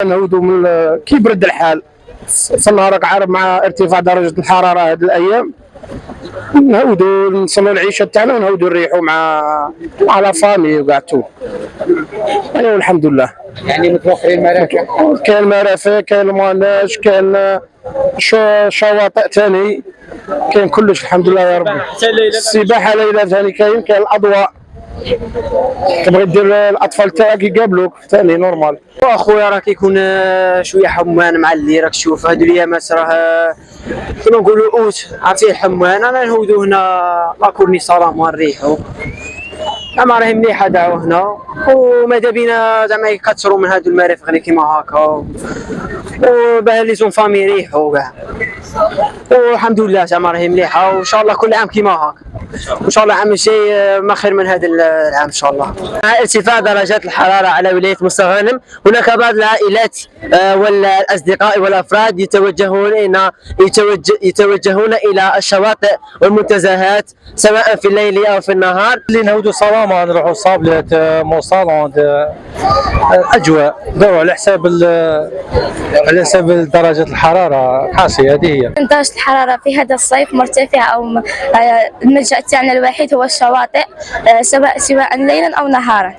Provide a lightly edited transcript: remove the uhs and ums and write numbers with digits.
نعودوا من كي برد الحال في النهار راك عارف مع ارتفاع درجة الحرارة هذه الأيام، نعودوا نصلوا العشاء تاعنا ونعودوا نريحوا مع لا فامي وكاع تو. ايوا الحمد لله. يعني متوفرين المرافق؟ كاين مرافق، كاين الماناج، كاين شواطئ ثاني، كاين كلش الحمد لله يا ربي. السباحة ليلة ثاني كاين الأضواء، تبغي دير الاطفال تاعك يقابلوك ثاني نورمال. واخويا راه كيكون شويه حمان مع اللي راك تشوف هاد الايامات راه كيما نقولوا اوت عرفتي الحمان. انا نهودو هنا لاكورني سلام نريحو زعما راهي مليحه دعوه هنا، وماذا بينا زعما يكثروا من هادو المرافق اللي كيما هكا، وباه لي زون فامي يريحوا كاع، والحمد لله زعما راهي مليحه، وان شاء الله كل عام كيما هكا، وان شاء الله عام الجاي ما خير من هذا العام ان شاء الله. مع ارتفاع درجات الحراره على ولايه مستغانم هناك بعض العائلات والاصدقاء والافراد يتوجهون الى الشواطئ والمنتزهات سواء في الليل او في النهار. اللي نهودوا صلامه نروحوا صابلات موصالون الاجواء دوروا على حساب درجه الحراره قاسيه. هذه هي درجة الحرارة في هذا الصيف مرتفعة، أو الملجأ تاعنا الوحيد هو الشواطئ سواء ليلا أو نهارا.